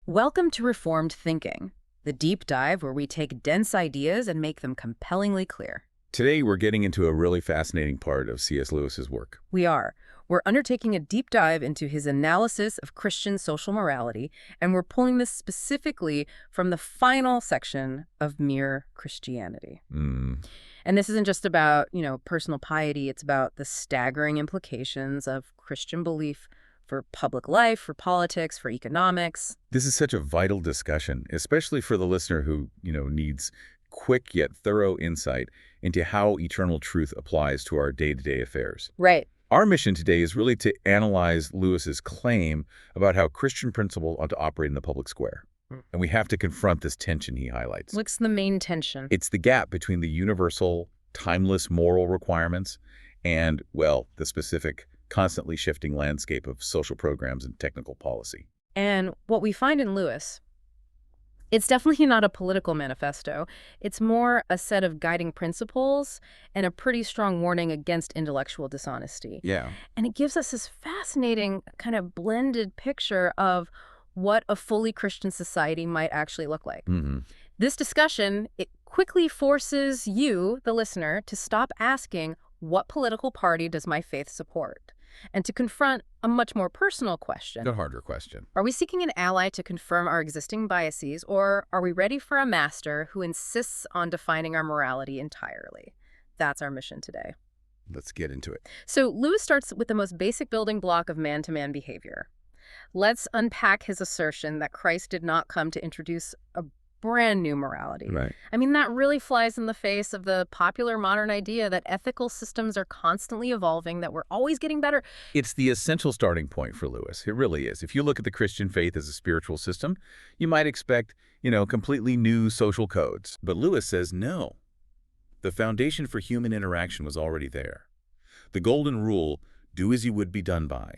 Welcome to Reformed Thinking, the deep dive where we take dense ideas and make them compellingly clear. Today, we're getting into a really fascinating part of C.S. Lewis's work. We're undertaking a deep dive into his analysis of Christian social morality, and we're pulling this specifically from the final section of Mere Christianity. And this isn't just about, personal piety. It's about the staggering implications of Christian belief for public life, for politics, for economics. This is such a vital discussion, especially for the listener who, needs quick yet thorough insight into how eternal truth applies to our day-to-day affairs. Right. Our mission today is really to analyze Lewis's claim about how Christian principle ought to operate in the public square. And we have to confront this tension he highlights. What's the main tension? It's the gap between the universal, timeless moral requirements and, well, the specific, constantly shifting landscape of social programs and technical policy. And what we find in Lewis, it's definitely not a political manifesto. It's more a set of guiding principles and a pretty strong warning against intellectual dishonesty. Yeah. And it gives us this fascinating kind of blended picture of what a fully Christian society might actually look like. This discussion, it quickly forces you, the listener, to stop asking, what political party does my faith support? And to confront a much more personal question. The harder question. Are we seeking an ally to confirm our existing biases, or are we ready for a master who insists on defining our morality entirely? That's our mission today. Let's get into it. So Lewis starts with the most basic building block of man-to-man behavior. Let's unpack his assertion that Christ did not come to introduce a brand new morality. Right. I mean, that really flies in the face of the popular modern idea that ethical systems are constantly evolving, that we're always getting better. It's the essential starting point for Lewis. It really is. If you look at the Christian faith as a spiritual system, you might expect, completely new social codes. But Lewis says no. The foundation for human interaction was already there. The golden rule, do as you would be done by.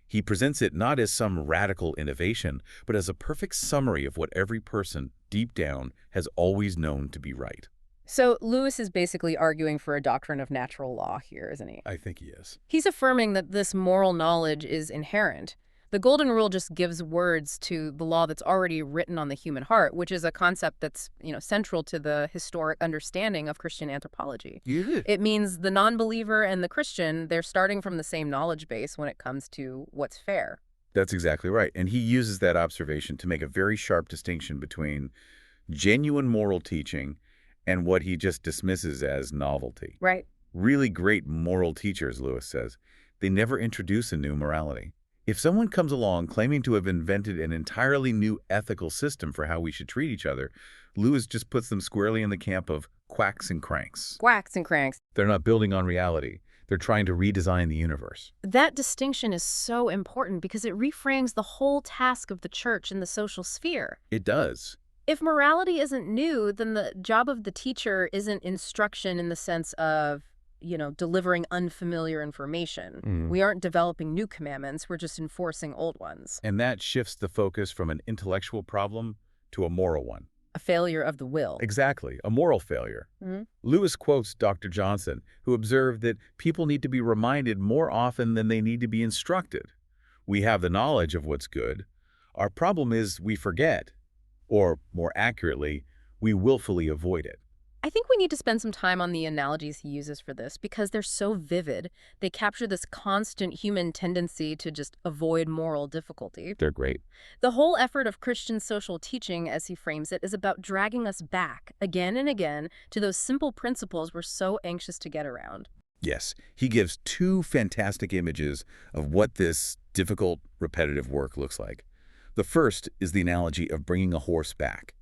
He presents it not as some radical innovation, but as a perfect summary of what every person, deep down, has always known to be right. So Lewis is basically arguing for a doctrine of natural law here, isn't he? I think he is. He's affirming that this moral knowledge is inherent. The golden rule just gives words to the law that's already written on the human heart, which is a concept that's, central to the historic understanding of Christian anthropology. Yeah. It means the non-believer and the Christian, they're starting from the same knowledge base when it comes to what's fair. That's exactly right. And he uses that observation to make a very sharp distinction between genuine moral teaching and what he just dismisses as novelty. Right. Really great moral teachers, Lewis says, they never introduce a new morality. If someone comes along claiming to have invented an entirely new ethical system for how we should treat each other, Lewis just puts them squarely in the camp of quacks and cranks. Quacks and cranks. They're not building on reality. They're trying to redesign the universe. That distinction is so important because it reframes the whole task of the church in the social sphere. It does. If morality isn't new, then the job of the teacher isn't instruction in the sense of, delivering unfamiliar information. We aren't developing new commandments, we're just enforcing old ones. And that shifts the focus from an intellectual problem to a moral one. A failure of the will. Exactly, a moral failure. Lewis quotes Dr. Johnson, who observed that people need to be reminded more often than they need to be instructed. We have the knowledge of what's good. Our problem is we forget, or more accurately, we willfully avoid it. I think we need to spend some time on the analogies he uses for this because they're so vivid. They capture this constant human tendency to just avoid moral difficulty. They're great. The whole effort of Christian social teaching, as he frames it, is about dragging us back again and again to those simple principles we're so anxious to get around. Yes, he gives two fantastic images of what this difficult, repetitive work looks like. The first is the analogy of bringing a horse back,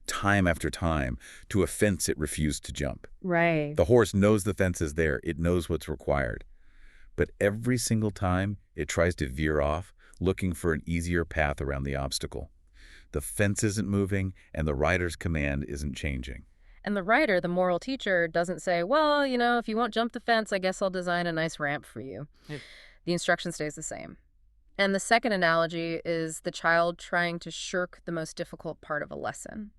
time after time, to a fence it refused to jump. Right. The horse knows the fence is there. It knows what's required. But every single time, it tries to veer off, looking for an easier path around the obstacle. The fence isn't moving, and the rider's command isn't changing. And the rider, the moral teacher, doesn't say, well, if you won't jump the fence, I guess I'll design a nice ramp for you. The instruction stays the same. And the second analogy is the child trying to shirk the most difficult part of a lesson.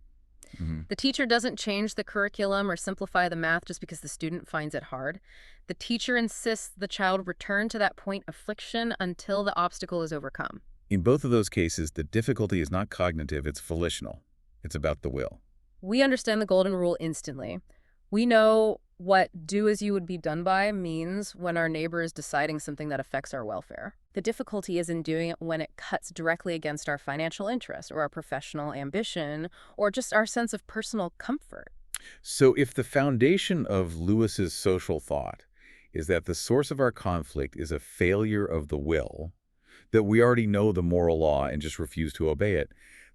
The teacher doesn't change the curriculum or simplify the math just because the student finds it hard. The teacher insists the child return to that point of friction until the obstacle is overcome. In both of those cases, the difficulty is not cognitive, it's volitional. It's about the will. We understand the golden rule instantly. We know what do as you would be done by means when our neighbor is deciding something that affects our welfare. The difficulty is in doing it when it cuts directly against our financial interest or our professional ambition or just our sense of personal comfort. So if the foundation of Lewis's social thought is that the source of our conflict is a failure of the will, that we already know the moral law and just refuse to obey it,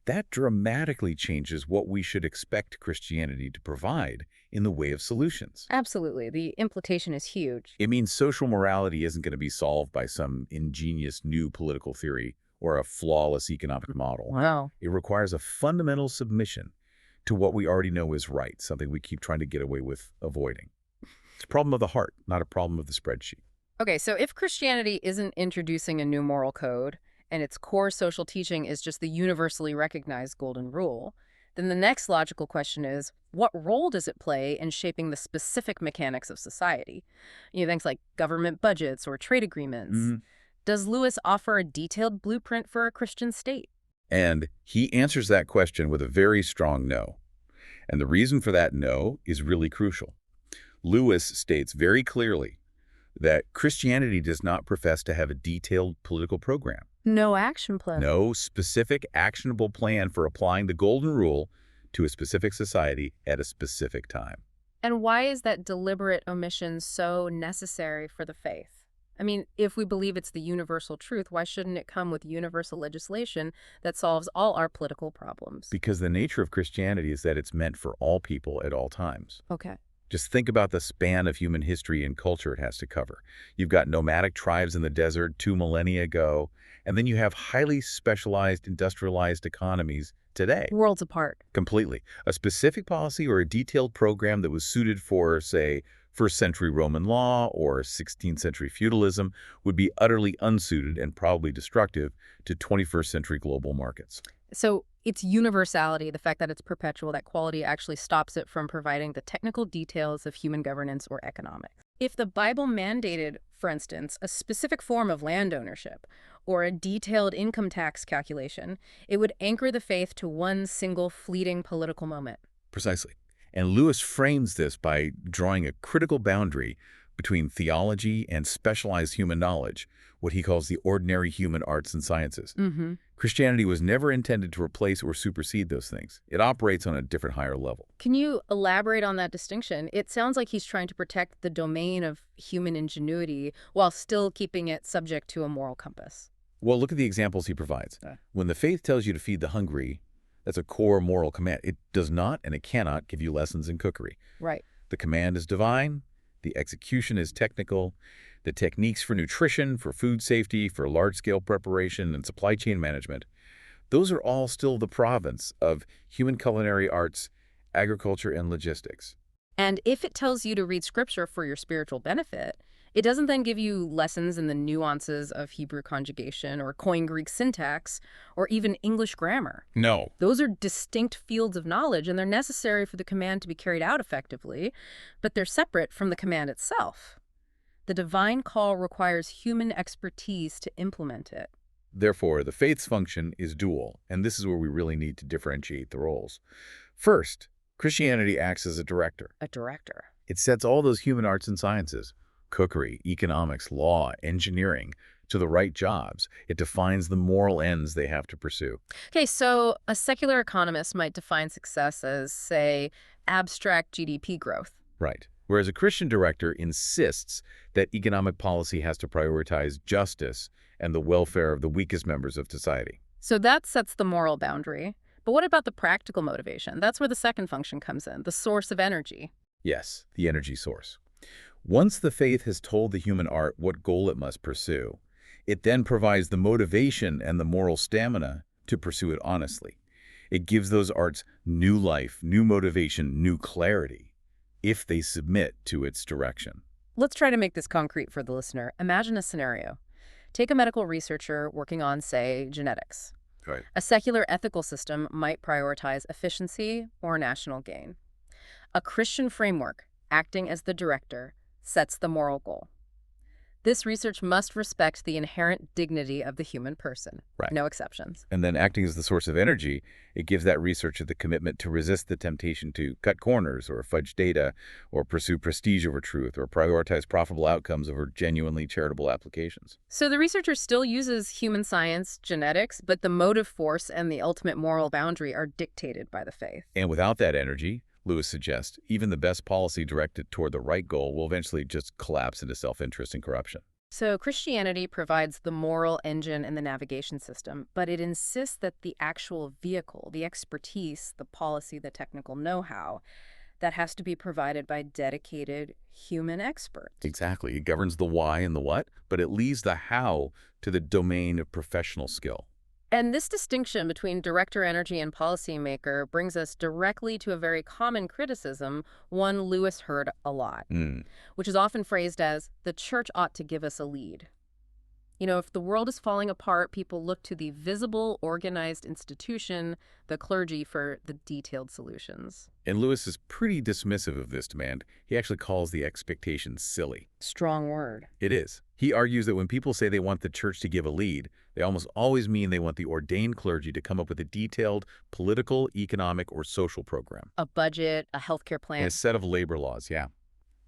that dramatically changes what we should expect Christianity to provide in the way of solutions. Absolutely. The implication is huge. It means social morality isn't going to be solved by some ingenious new political theory or a flawless economic model. Wow. It requires a fundamental submission to what we already know is right, something we keep trying to get away with avoiding. It's a problem of the heart, not a problem of the spreadsheet. Okay, so if Christianity isn't introducing a new moral code, and its core social teaching is just the universally recognized golden rule, then the next logical question is, what role does it play in shaping the specific mechanics of society? Things like government budgets or trade agreements. Does Lewis offer a detailed blueprint for a Christian state? And he answers that question with a very strong no. And the reason for that no is really crucial. Lewis states very clearly that Christianity does not profess to have a detailed political program. No action plan. No specific actionable plan for applying the golden rule to a specific society at a specific time. And why is that deliberate omission so necessary for the faith? I mean, if we believe it's the universal truth, why shouldn't it come with universal legislation that solves all our political problems? Because the nature of Christianity is that it's meant for all people at all times. Okay. Just think about the span of human history and culture it has to cover. You've got nomadic tribes in the desert 2 millennia ago, and then you have highly specialized, industrialized economies today. Worlds apart. Completely. A specific policy or a detailed program that was suited for, say, 1st century Roman law or 16th century feudalism would be utterly unsuited and probably destructive to 21st century global markets. So it's universality, the fact that it's perpetual, that quality actually stops it from providing the technical details of human governance or economics. If the Bible mandated, for instance, a specific form of land ownership or a detailed income tax calculation, it would anchor the faith to one single fleeting political moment. Precisely. And Lewis frames this by drawing a critical boundary between theology and specialized human knowledge, what he calls the ordinary human arts and sciences. Christianity was never intended to replace or supersede those things. It operates on a different, higher level. Can you elaborate on that distinction? It sounds like he's trying to protect the domain of human ingenuity while still keeping it subject to a moral compass. Well, look at the examples he provides. When the faith tells you to feed the hungry, that's a core moral command. It does not and it cannot give you lessons in cookery. Right. The command is divine. The execution is technical. The techniques for nutrition, for food safety, for large-scale preparation and supply chain management, those are all still the province of human culinary arts, agriculture, and logistics. And if it tells you to read scripture for your spiritual benefit, it doesn't then give you lessons in the nuances of Hebrew conjugation or Koine Greek syntax or even English grammar. No. Those are distinct fields of knowledge, and they're necessary for the command to be carried out effectively, but they're separate from the command itself. The divine call requires human expertise to implement it. Therefore, the faith's function is dual, and this is where we really need to differentiate the roles. First, Christianity acts as a director. A director. It sets all those human arts and sciences, cookery, economics, law, engineering, to the right jobs. It defines the moral ends they have to pursue. Okay, so a secular economist might define success as, say, abstract GDP growth. Right. Whereas a Christian director insists that economic policy has to prioritize justice and the welfare of the weakest members of society. So that sets the moral boundary. But what about the practical motivation? That's where the second function comes in, the source of energy. Yes, the energy source. Once the faith has told the human art what goal it must pursue, it then provides the motivation and the moral stamina to pursue it honestly. It gives those arts new life, new motivation, new clarity, if they submit to its direction. Let's try to make this concrete for the listener. Imagine a scenario. Take a medical researcher working on, say, genetics. Right. A secular ethical system might prioritize efficiency or national gain. A Christian framework, acting as the director, sets the moral goal. This research must respect the inherent dignity of the human person. Right. No exceptions. And then acting as the source of energy, it gives that researcher the commitment to resist the temptation to cut corners or fudge data or pursue prestige over truth or prioritize profitable outcomes over genuinely charitable applications. So the researcher still uses human science, genetics, but the motive force and the ultimate moral boundary are dictated by the faith. And without that energy, Lewis suggests, even the best policy directed toward the right goal will eventually just collapse into self-interest and corruption. So Christianity provides the moral engine and the navigation system, but it insists that the actual vehicle, the expertise, the policy, the technical know-how, that has to be provided by dedicated human experts. Exactly. It governs the why and the what, but it leaves the how to the domain of professional skill. And this distinction between director energy and policymaker brings us directly to a very common criticism, one Lewis heard a lot, which is often phrased as, the church ought to give us a lead. You know, if the world is falling apart, people look to the visible, organized institution, the clergy, for the detailed solutions. And Lewis is pretty dismissive of this demand. He actually calls the expectation silly. Strong word. It is. He argues that when people say they want the church to give a lead, they almost always mean they want the ordained clergy to come up with a detailed political, economic, or social program. A budget, a healthcare plan. And a set of labor laws, yeah.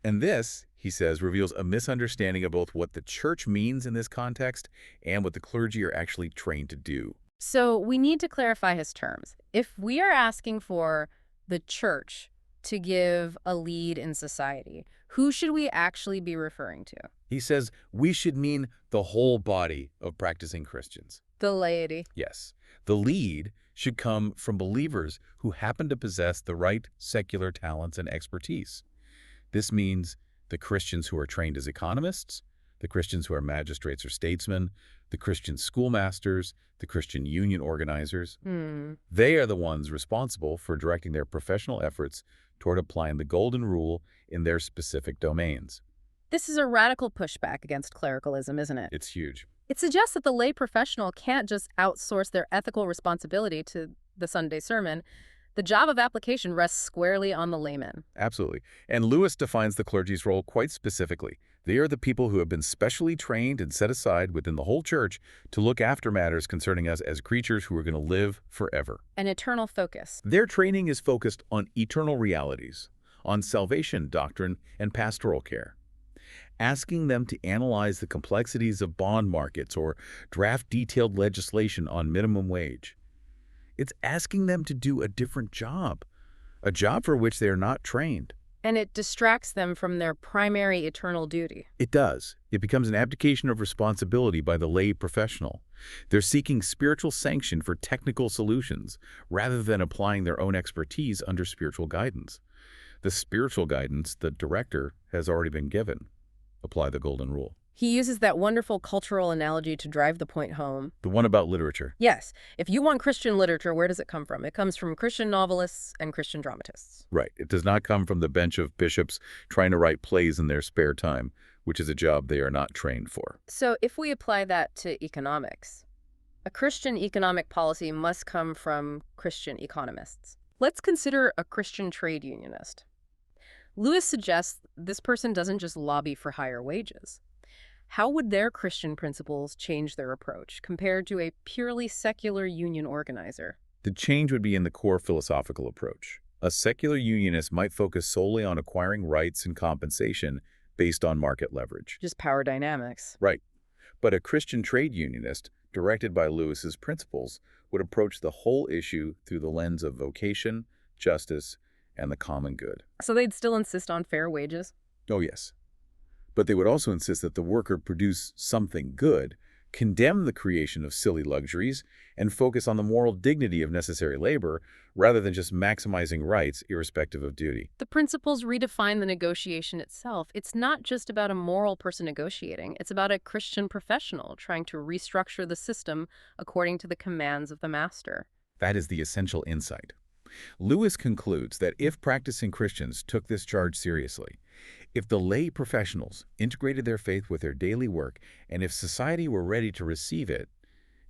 And this, he says, reveals a misunderstanding of both what the church means in this context and what the clergy are actually trained to do. So we need to clarify his terms. If we are asking for the church to give a lead in society, who should we actually be referring to? He says we should mean the whole body of practicing Christians. The laity. Yes. The lead should come from believers who happen to possess the right secular talents and expertise. This means the Christians who are trained as economists, the Christians who are magistrates or statesmen, the Christian schoolmasters, the Christian union organizers. They are the ones responsible for directing their professional efforts toward applying the golden rule in their specific domains. This is a radical pushback against clericalism, isn't it? It's huge. It suggests that the lay professional can't just outsource their ethical responsibility to the Sunday sermon. The job of application rests squarely on the layman. Absolutely. And Lewis defines the clergy's role quite specifically. They are the people who have been specially trained and set aside within the whole church to look after matters concerning us as creatures who are going to live forever. An eternal focus. Their training is focused on eternal realities, on salvation, doctrine, and pastoral care. Asking them to analyze the complexities of bond markets or draft detailed legislation on minimum wage. It's asking them to do a different job, a job for which they are not trained. And it distracts them from their primary eternal duty. It does. It becomes an abdication of responsibility by the lay professional. They're seeking spiritual sanction for technical solutions rather than applying their own expertise under spiritual guidance. The spiritual guidance the director has already been given. Apply the golden rule. He uses that wonderful cultural analogy to drive the point home. The one about literature. Yes. If you want Christian literature, where does it come from? It comes from Christian novelists and Christian dramatists. Right. It does not come from the bench of bishops trying to write plays in their spare time, which is a job they are not trained for. So if we apply that to economics, a Christian economic policy must come from Christian economists. Let's consider a Christian trade unionist. Lewis suggests this person doesn't just lobby for higher wages. How would their Christian principles change their approach compared to a purely secular union organizer? The change would be in the core philosophical approach. A secular unionist might focus solely on acquiring rights and compensation based on market leverage. Just power dynamics. Right. But a Christian trade unionist, directed by Lewis's principles, would approach the whole issue through the lens of vocation, justice, and the common good. So they'd still insist on fair wages? Oh, yes. But they would also insist that the worker produce something good, condemn the creation of silly luxuries, and focus on the moral dignity of necessary labor rather than just maximizing rights irrespective of duty. The principles redefine the negotiation itself. It's not just about a moral person negotiating. It's about a Christian professional trying to restructure the system according to the commands of the master. That is the essential insight. Lewis concludes that if practicing Christians took this charge seriously, if the lay professionals integrated their faith with their daily work, and if society were ready to receive it,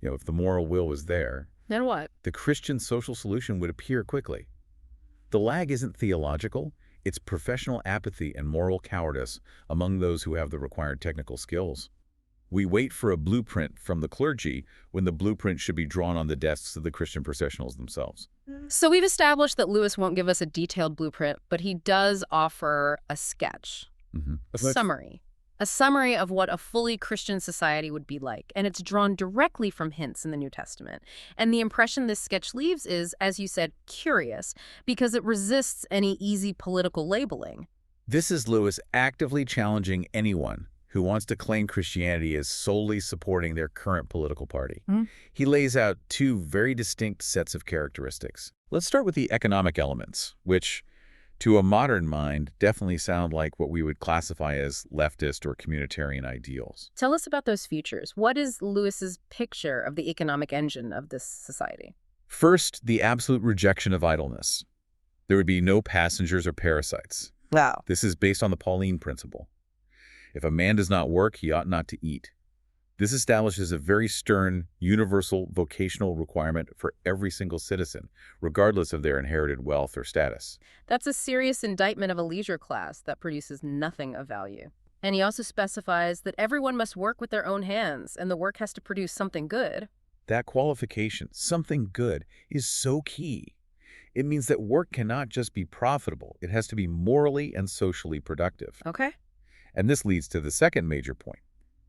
if the moral will was there, then what? The Christian social solution would appear quickly. The lag isn't theological, It's professional apathy and moral cowardice among those who have the required technical skills. We wait for a blueprint from the clergy when the blueprint should be drawn on the desks of the Christian processionals themselves. So we've established that Lewis won't give us a detailed blueprint, but he does offer a sketch, a summary. A summary of what a fully Christian society would be like, and it's drawn directly from hints in the New Testament. And the impression this sketch leaves is, as you said, curious, because it resists any easy political labeling. This is Lewis actively challenging anyone who wants to claim Christianity as solely supporting their current political party. He lays out two very distinct sets of characteristics. Let's start with the economic elements, which, to a modern mind, definitely sound like what we would classify as leftist or communitarian ideals. Tell us about those features. What is Lewis's picture of the economic engine of this society? First, the absolute rejection of idleness. There would be no passengers or parasites. Wow. This is based on the Pauline principle. If a man does not work, he ought not to eat. This establishes a very stern, universal vocational requirement for every single citizen, regardless of their inherited wealth or status. That's a serious indictment of a leisure class that produces nothing of value. And he also specifies that everyone must work with their own hands, and the work has to produce something good. That qualification, something good, is so key. It means that work cannot just be profitable. It has to be morally and socially productive. Okay. And this leads to the second major point,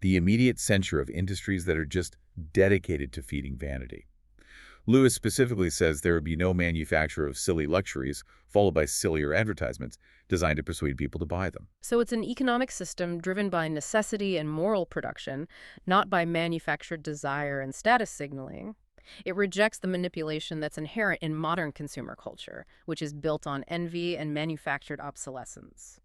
the immediate censure of industries that are just dedicated to feeding vanity. Lewis specifically says there would be no manufacture of silly luxuries, followed by sillier advertisements designed to persuade people to buy them. So it's an economic system driven by necessity and moral production, not by manufactured desire and status signaling. It rejects the manipulation that's inherent in modern consumer culture, which is built on envy and manufactured obsolescence.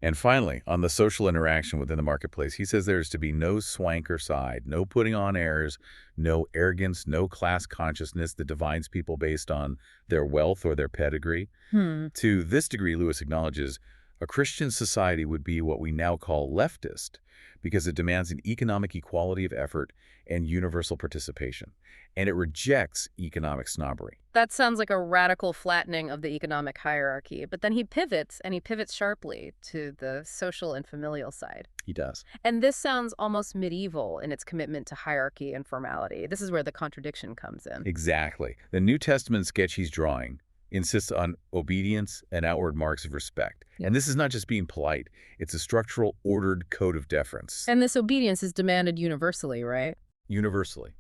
And finally, on the social interaction within the marketplace, he says there is to be no swanker side, no putting on airs, no arrogance, no class consciousness that divides people based on their wealth or their pedigree. To this degree, Lewis acknowledges a Christian society would be what we now call leftist because it demands an economic equality of effort and universal participation, and it rejects economic snobbery. That sounds like a radical flattening of the economic hierarchy, but then he pivots, and he pivots sharply to the social and familial side. He does. And this sounds almost medieval in its commitment to hierarchy and formality. This is where the contradiction comes in. Exactly. The New Testament sketch he's drawing insists on obedience and outward marks of respect. And this is not just being polite. It's a structural, ordered code of deference. And this obedience is demanded universally, right? Universally.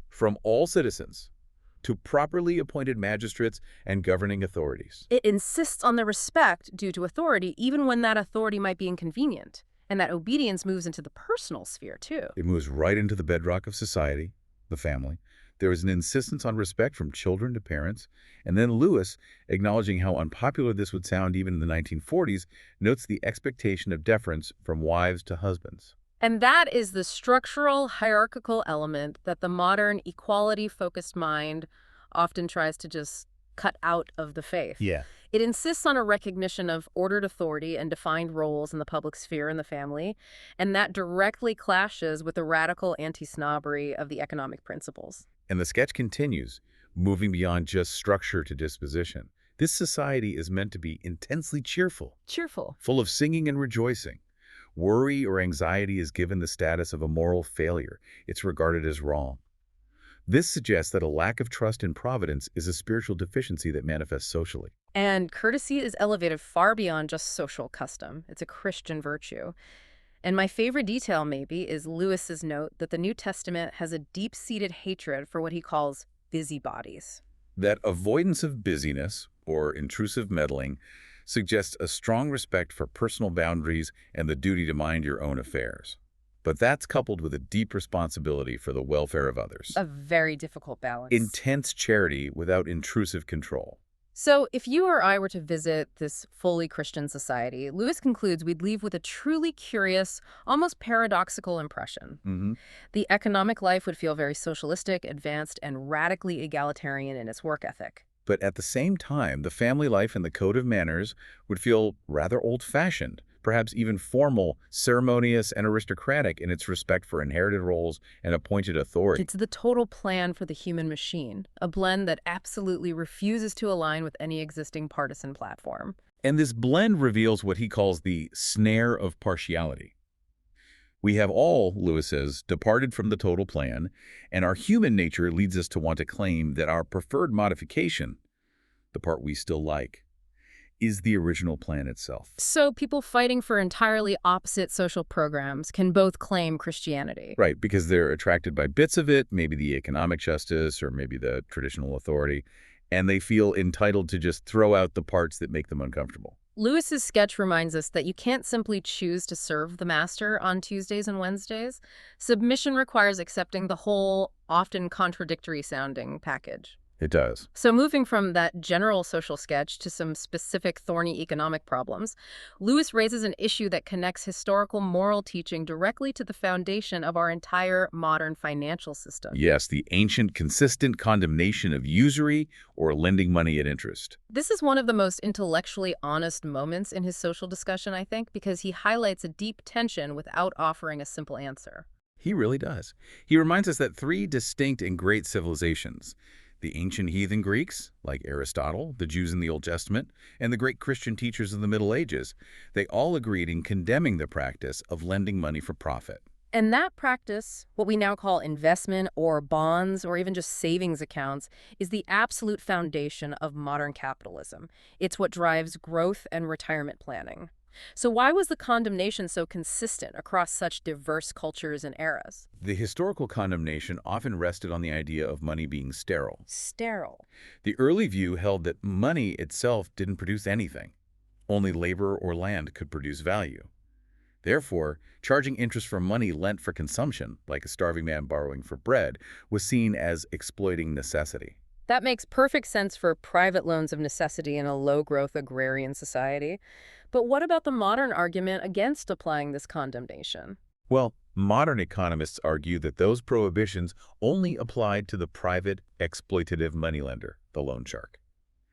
From all citizens to properly appointed magistrates and governing authorities. It insists on the respect due to authority, even when that authority might be inconvenient. And that obedience moves into the personal sphere, too. It moves right into the bedrock of society, the family. There is an insistence on respect from children to parents. And then Lewis, acknowledging how unpopular this would sound even in the 1940s, notes the expectation of deference from wives to husbands. And that is the structural hierarchical element that the modern equality-focused mind often tries to just cut out of the faith. Yeah. It insists on a recognition of ordered authority and defined roles in the public sphere and the family, and that directly clashes with the radical anti-snobbery of the economic principles. And the sketch continues, moving beyond just structure to disposition. This society is meant to be intensely cheerful. Cheerful. Full of singing and rejoicing. Worry or anxiety is given the status of a moral failure. It's regarded as wrong. This suggests that a lack of trust in providence is a spiritual deficiency that manifests socially. And courtesy is elevated far beyond just social custom. It's a Christian virtue. And my favorite detail, maybe, is Lewis's note that the New Testament has a deep-seated hatred for what he calls busybodies. That avoidance of busyness, or intrusive meddling, suggests a strong respect for personal boundaries and the duty to mind your own affairs. But that's coupled with a deep responsibility for the welfare of others. A very difficult balance. Intense charity without intrusive control. So if you or I were to visit this fully Christian society, Lewis concludes we'd leave with a truly curious, almost paradoxical impression. The economic life would feel very socialistic, advanced, and radically egalitarian in its work ethic. But at the same time, the family life and the code of manners would feel rather old-fashioned, perhaps even formal, ceremonious, and aristocratic in its respect for inherited roles and appointed authority. It's the total plan for the human machine, a blend that absolutely refuses to align with any existing partisan platform. And this blend reveals what he calls the snare of partiality. We have all, Lewis says, departed from the total plan, and our human nature leads us to want to claim that our preferred modification, the part we still like, is the original plan itself. So people fighting for entirely opposite social programs can both claim Christianity. Right, because they're attracted by bits of it, maybe the economic justice or maybe the traditional authority, and they feel entitled to just throw out the parts that make them uncomfortable. Lewis's sketch reminds us that you can't simply choose to serve the master on Tuesdays and Wednesdays. Submission requires accepting the whole, often contradictory-sounding package. It does. So moving from that general social sketch to some specific thorny economic problems, Lewis raises an issue that connects historical moral teaching directly to the foundation of our entire modern financial system. Yes, the ancient consistent condemnation of usury or lending money at interest. This is one of the most intellectually honest moments in his social discussion, I think, because he highlights a deep tension without offering a simple answer. He really does. He reminds us that three distinct and great civilizations, the ancient heathen Greeks, like Aristotle, the Jews in the Old Testament, and the great Christian teachers of the Middle Ages, they all agreed in condemning the practice of lending money for profit. And that practice, what we now call investment or bonds or even just savings accounts, is the absolute foundation of modern capitalism. It's what drives growth and retirement planning. So why was the condemnation so consistent across such diverse cultures and eras? The historical condemnation often rested on the idea of money being sterile. Sterile. The early view held that money itself didn't produce anything. Only labor or land could produce value. Therefore, charging interest for money lent for consumption, like a starving man borrowing for bread, was seen as exploiting necessity. That makes perfect sense for private loans of necessity in a low-growth agrarian society. But what about the modern argument against applying this condemnation? Well, modern economists argue that those prohibitions only applied to the private, exploitative moneylender, the loan shark,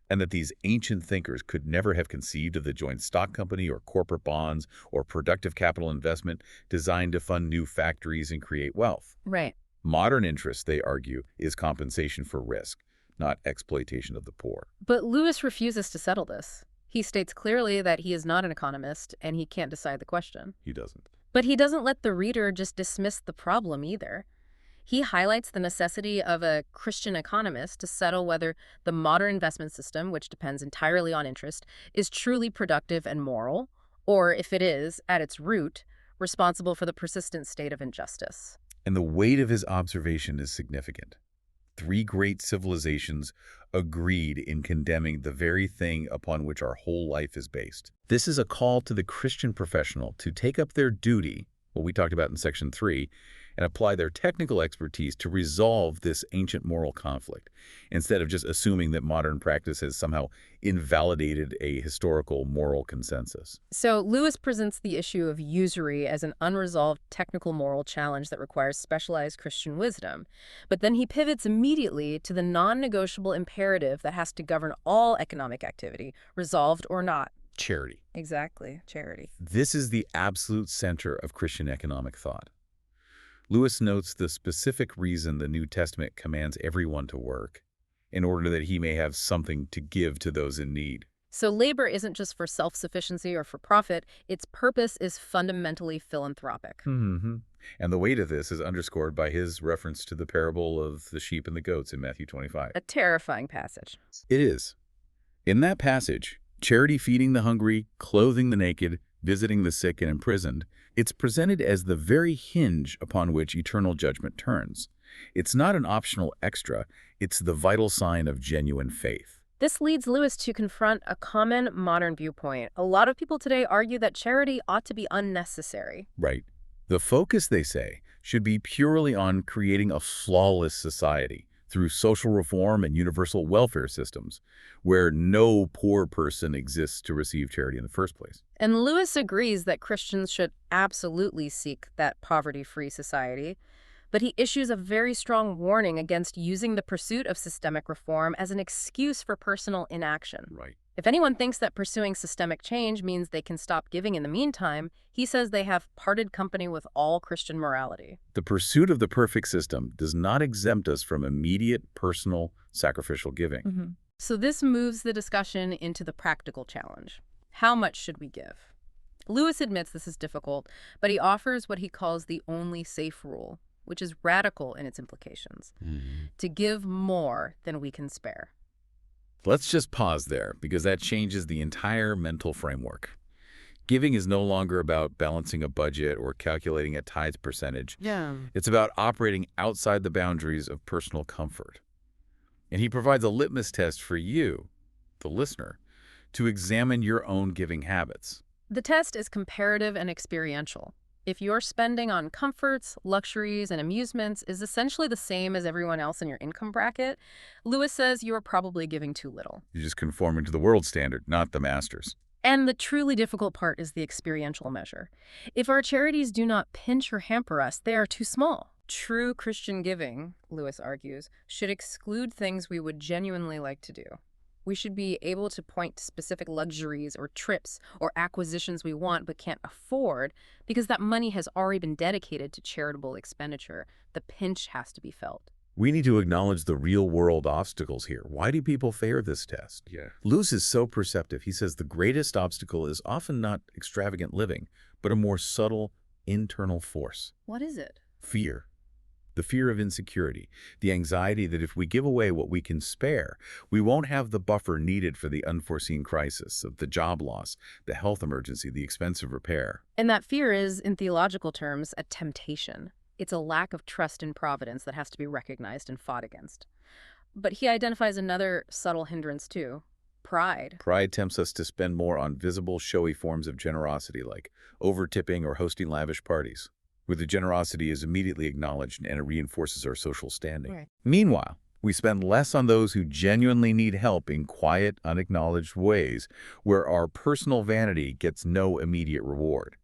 and that these ancient thinkers could never have conceived of the joint stock company or corporate bonds or productive capital investment designed to fund new factories and create wealth. Right. Modern interest, they argue, is compensation for risk, not exploitation of the poor. But Lewis refuses to settle this. He states clearly that he is not an economist and he can't decide the question. He doesn't. But he doesn't let the reader just dismiss the problem either. He highlights the necessity of a Christian economist to settle whether the modern investment system, which depends entirely on interest, is truly productive and moral, or if it is, at its root, responsible for the persistent state of injustice. And the weight of his observation is significant. Three great civilizations agreed in condemning the very thing upon which our whole life is based. This is a call to the Christian professional to take up their duty, what we talked about in Section 3, and apply their technical expertise to resolve this ancient moral conflict, instead of just assuming that modern practice has somehow invalidated a historical moral consensus. So Lewis presents the issue of usury as an unresolved technical moral challenge that requires specialized Christian wisdom. But then he pivots immediately to the non-negotiable imperative that has to govern all economic activity, resolved or not. Charity. Exactly, charity. This is the absolute center of Christian economic thought. Lewis notes the specific reason the New Testament commands everyone to work, in order that he may have something to give to those in need. So labor isn't just for self-sufficiency or for profit. Its purpose is fundamentally philanthropic. And the weight of this is underscored by his reference to the parable of the sheep and the goats in Matthew 25. A terrifying passage. It is. In that passage, charity feeding the hungry, clothing the naked, visiting the sick and imprisoned, it's presented as the very hinge upon which eternal judgment turns. It's not an optional extra, it's the vital sign of genuine faith. This leads Lewis to confront a common modern viewpoint. A lot of people today argue that charity ought to be unnecessary. Right. The focus, they say, should be purely on creating a flawless society through social reform and universal welfare systems, where no poor person exists to receive charity in the first place. And Lewis agrees that Christians should absolutely seek that poverty-free society, but he issues a very strong warning against using the pursuit of systemic reform as an excuse for personal inaction. Right. If anyone thinks that pursuing systemic change means they can stop giving in the meantime, he says they have parted company with all Christian morality. The pursuit of the perfect system does not exempt us from immediate, personal, sacrificial giving. So this moves the discussion into the practical challenge. How much should we give? Lewis admits this is difficult, but he offers what he calls the only safe rule, which is radical in its implications, to give more than we can spare. Let's just pause there, because that changes the entire mental framework. Giving is no longer about balancing a budget or calculating a tithe percentage. Yeah. It's about operating outside the boundaries of personal comfort. And he provides a litmus test for you, the listener, to examine your own giving habits. The test is comparative and experiential. If your spending on comforts, luxuries, and amusements is essentially the same as everyone else in your income bracket, Lewis says you are probably giving too little. You're just conforming to the world standard, not the master's. And the truly difficult part is the experiential measure. If our charities do not pinch or hamper us, they are too small. True Christian giving, Lewis argues, should exclude things we would genuinely like to do. We should be able to point to specific luxuries or trips or acquisitions we want but can't afford because that money has already been dedicated to charitable expenditure. The pinch has to be felt. We need to acknowledge the real-world obstacles here. Why do people fail this test? Lewis is so perceptive. He says the greatest obstacle is often not extravagant living, but a more subtle internal force. What is it? Fear. The fear of insecurity. The anxiety that if we give away what we can spare, we won't have the buffer needed for the unforeseen crisis of the job loss, the health emergency, the expensive repair. And that fear is, in theological terms, a temptation. It's a lack of trust in providence that has to be recognized and fought against. But he identifies another subtle hindrance too: pride. Pride tempts us to spend more on visible, showy forms of generosity like over-tipping or hosting lavish parties, where the generosity is immediately acknowledged and it reinforces our social standing. Right. Meanwhile, we spend less on those who genuinely need help in quiet, unacknowledged ways, where our personal vanity gets no immediate reward.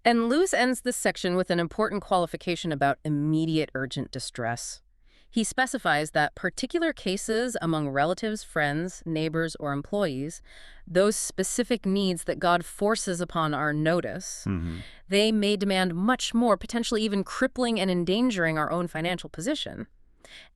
And Lewis ends this section with an important qualification about immediate urgent distress. He specifies that particular cases among relatives, friends, neighbors, or employees, those specific needs that God forces upon our notice, they may demand much more, potentially even crippling and endangering our own financial position.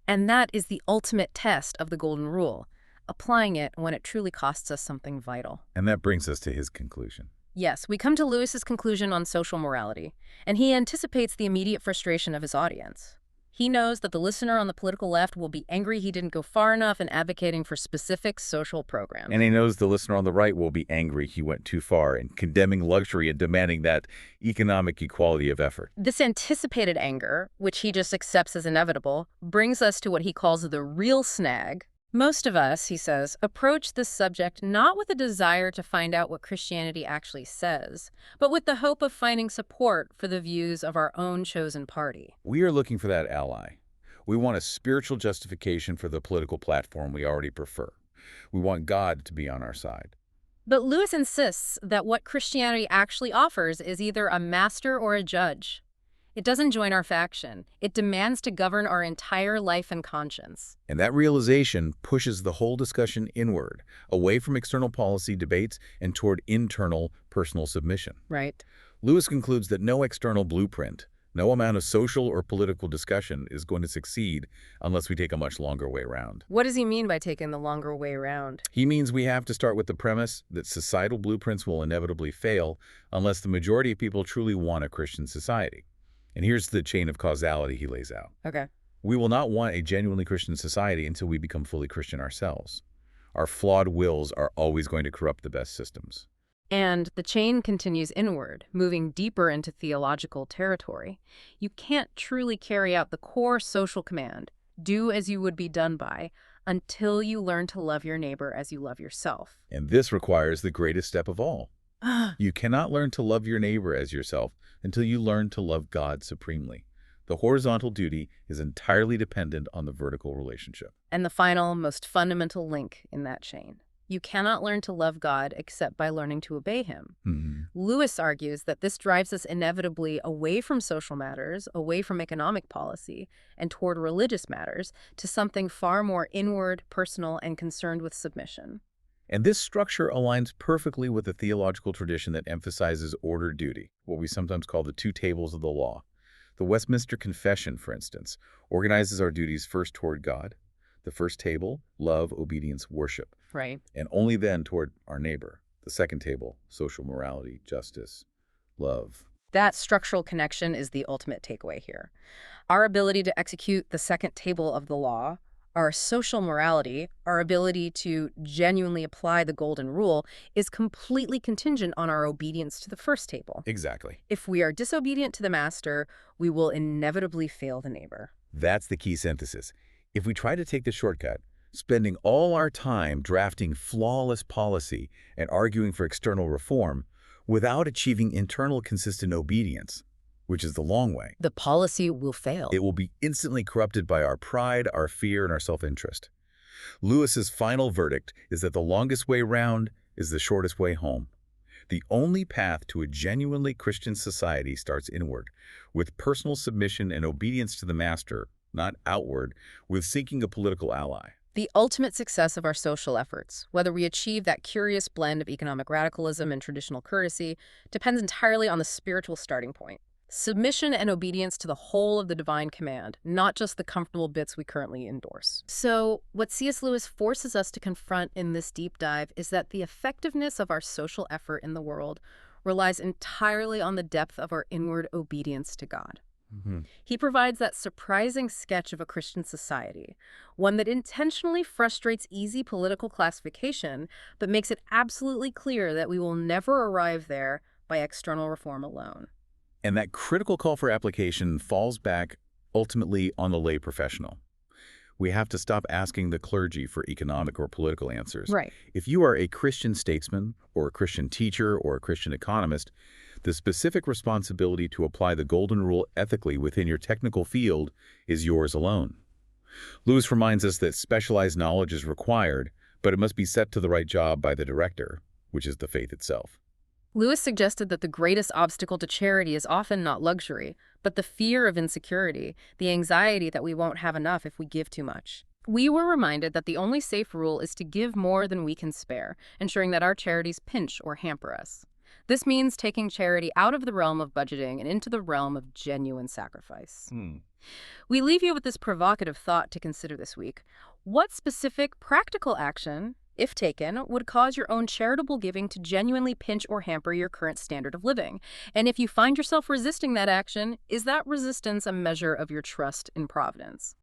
And that is the ultimate test of the golden rule, applying it when it truly costs us something vital. And that brings us to his conclusion. Yes, we come to Lewis's conclusion on social morality, and he anticipates the immediate frustration of his audience. He knows that the listener on the political left will be angry he didn't go far enough in advocating for specific social programs. And he knows the listener on the right will be angry he went too far in condemning luxury and demanding that economic equality of effort. This anticipated anger, which he just accepts as inevitable, brings us to what he calls the real snag. Most of us, he says, approach this subject not with a desire to find out what Christianity actually says, but with the hope of finding support for the views of our own chosen party. We are looking for that ally. We want a spiritual justification for the political platform we already prefer. We want God to be on our side. But Lewis insists that what Christianity actually offers is either a master or a judge. It doesn't join our faction. It demands to govern our entire life and conscience. And that realization pushes the whole discussion inward, away from external policy debates and toward internal personal submission. Right. Lewis concludes that no external blueprint, no amount of social or political discussion is going to succeed unless we take a much longer way around. What does he mean by taking the longer way around? He means we have to start with the premise that societal blueprints will inevitably fail unless the majority of people truly want a Christian society. And here's the chain of causality he lays out. Okay. We will not want a genuinely Christian society until we become fully Christian ourselves. Our flawed wills are always going to corrupt the best systems. And the chain continues inward, moving deeper into theological territory. You can't truly carry out the core social command, do as you would be done by, until you learn to love your neighbor as you love yourself. And this requires the greatest step of all. You cannot learn to love your neighbor as yourself until you learn to love God supremely. The horizontal duty is entirely dependent on the vertical relationship. And the final, most fundamental link in that chain. You cannot learn to love God except by learning to obey him. Lewis argues that this drives us inevitably away from social matters, away from economic policy, and toward religious matters, to something far more inward, personal, and concerned with submission. And this structure aligns perfectly with the theological tradition that emphasizes ordered duty, what we sometimes call the two tables of the law. The Westminster Confession, for instance, organizes our duties first toward God, the first table, love, obedience, worship, Right. and only then toward our neighbor, The second table, social morality, justice, love. That structural connection is the ultimate takeaway here. Our ability to execute the second table of the law, our social morality, our ability to genuinely apply the golden rule, is completely contingent on our obedience to the first table. Exactly. If we are disobedient to the master, we will inevitably fail the neighbor. That's the key synthesis. If we try to take the shortcut, spending all our time drafting flawless policy and arguing for external reform without achieving internal consistent obedience, which is the long way, The policy will fail. it will be instantly corrupted by our pride, our fear, and our self-interest. Lewis's final verdict is that the longest way round is the shortest way home. The only path to a genuinely Christian society starts inward, with personal submission and obedience to the master, not outward, with seeking a political ally. The ultimate success of our social efforts, whether we achieve that curious blend of economic radicalism and traditional courtesy, depends entirely on the spiritual starting point. Submission and obedience to the whole of the divine command, not just the comfortable bits we currently endorse. So, what C.S. Lewis forces us to confront in this deep dive is that the effectiveness of our social effort in the world relies entirely on the depth of our inward obedience to God. He provides that surprising sketch of a Christian society, one that intentionally frustrates easy political classification, but makes it absolutely clear that we will never arrive there by external reform alone. And that critical call for application falls back ultimately on the lay professional. We have to stop asking the clergy for economic or political answers. Right. If you are a Christian statesman or a Christian teacher or a Christian economist, the specific responsibility to apply the golden rule ethically within your technical field is yours alone. Lewis reminds us that specialized knowledge is required, but it must be set to the right job by the director, which is the faith itself. Lewis suggested that the greatest obstacle to charity is often not luxury, but the fear of insecurity, the anxiety that we won't have enough if we give too much. We were reminded that the only safe rule is to give more than we can spare, ensuring that our charities pinch or hamper us. This means taking charity out of the realm of budgeting and into the realm of genuine sacrifice. We leave you with this provocative thought to consider this week. What specific practical action, if taken, would cause your own charitable giving to genuinely pinch or hamper your current standard of living? And if you find yourself resisting that action, is that resistance a measure of your trust in providence?